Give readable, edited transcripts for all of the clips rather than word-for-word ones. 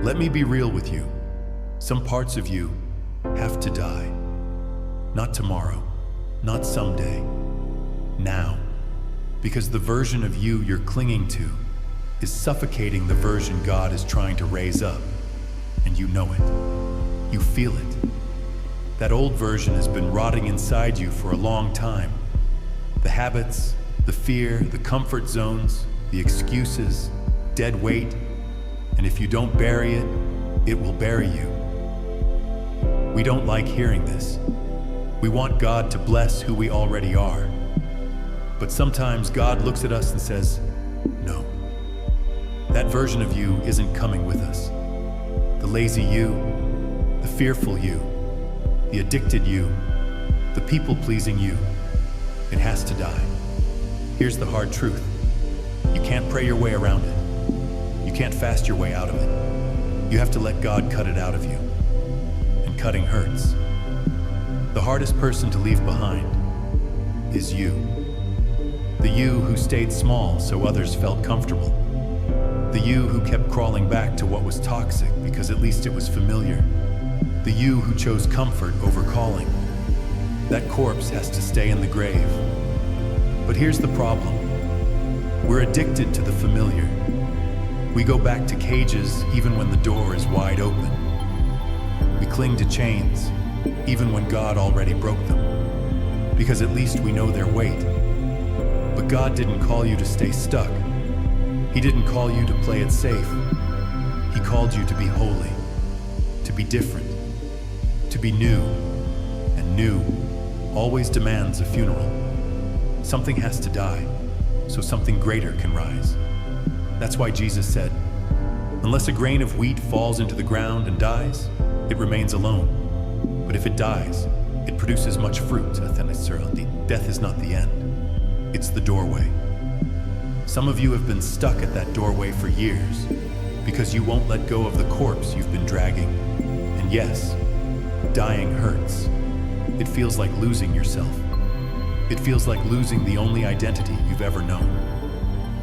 Let me be real with you. Some parts of you have to die. Not tomorrow, not someday. Now. Because the version of you you're clinging to is suffocating the version God is trying to raise up. And you know it. You feel it. That old version has been rotting inside you for a long time. The habits, the fear, the comfort zones, the excuses, dead weight. And if you don't bury it, it will bury you. We don't like hearing this. We want God to bless who we already are. But sometimes God looks at us and says, no. That version of you isn't coming with us. The lazy you, the fearful you, the addicted you, the people-pleasing you, it has to die. Here's the hard truth. You can't pray your way around it. You can't fast your way out of it. You have to let God cut it out of you. And cutting hurts. The hardest person to leave behind is you. The you who stayed small so others felt comfortable. The you who kept crawling back to what was toxic because at least it was familiar. The you who chose comfort over calling. That corpse has to stay in the grave. But here's the problem. We're addicted to the familiar. We go back to cages even when the door is wide open. We cling to chains even when God already broke them. Because at least we know their weight. But God didn't call you to stay stuck. He didn't call you to play it safe. He called you to be holy, to be different, to be new. And new always demands a funeral. Something has to die, so something greater can rise. That's why Jesus said, unless a grain of wheat falls into the ground and dies, it remains alone. But if it dies, it produces much fruit. Death is not the end. It's the doorway. Some of you have been stuck at that doorway for years because you won't let go of the corpse you've been dragging. And yes, dying hurts. It feels like losing yourself. It feels like losing the only identity you've ever known.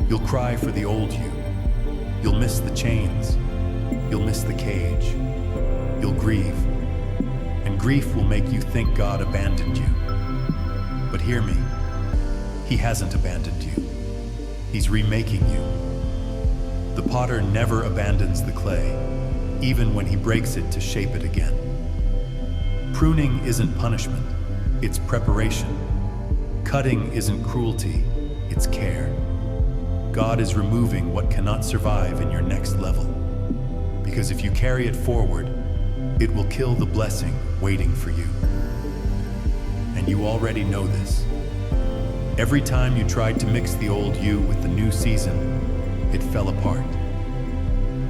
You'll cry for the old you. You'll miss the chains. You'll miss the cage. You'll grieve. And grief will make you think God abandoned you. But hear me. He hasn't abandoned you. He's remaking you. The potter never abandons the clay, even when he breaks it to shape it again. Pruning isn't punishment, it's preparation. Cutting isn't cruelty, it's care. God is removing what cannot survive in your next level. Because if you carry it forward, it will kill the blessing waiting for you. And you already know this. Every time you tried to mix the old you with the new season, it fell apart.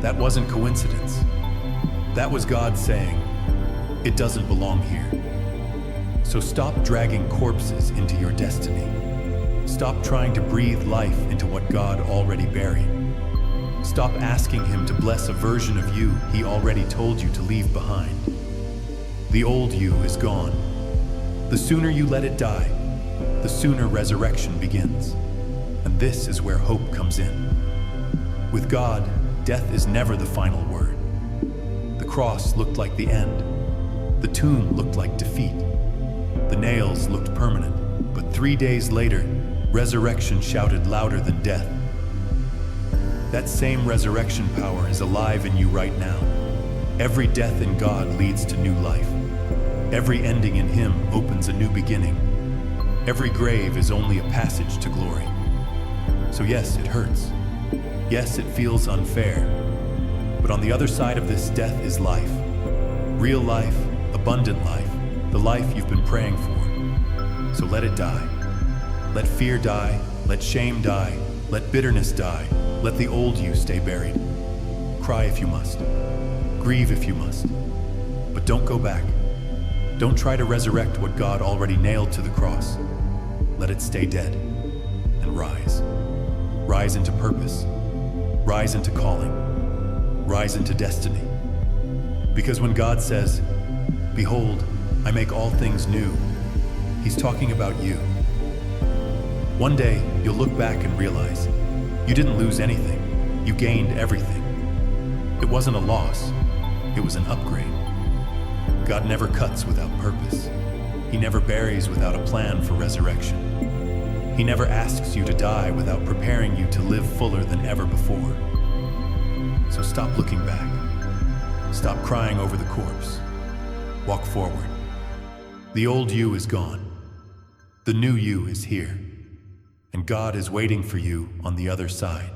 That wasn't coincidence. That was God saying, it doesn't belong here. So stop dragging corpses into your destiny. Stop trying to breathe life into what God already buried. Stop asking Him to bless a version of you He already told you to leave behind. The old you is gone. The sooner you let it die, the sooner resurrection begins. And this is where hope comes in. With God, death is never the final word. The cross looked like the end. The tomb looked like defeat. The nails looked permanent. But 3 days later, resurrection shouted louder than death. That same resurrection power is alive in you right now. Every death in God leads to new life. Every ending in Him opens a new beginning. Every grave is only a passage to glory. So yes, it hurts. Yes, it feels unfair. But on the other side of this death is life. Real life, abundant life, the life you've been praying for. So let it die. Let fear die, let shame die, let bitterness die, let the old you stay buried. Cry if you must. Grieve if you must. But don't go back. Don't try to resurrect what God already nailed to the cross. Let it stay dead and rise. Rise into purpose. Rise into calling. Rise into destiny. Because when God says, "Behold, I make all things new," He's talking about you. One day, you'll look back and realize you didn't lose anything. You gained everything. It wasn't a loss, it was an upgrade. God never cuts without purpose. He never buries without a plan for resurrection. He never asks you to die without preparing you to live fuller than ever before. So stop looking back. Stop crying over the corpse. Walk forward. The old you is gone. The new you is here. And God is waiting for you on the other side.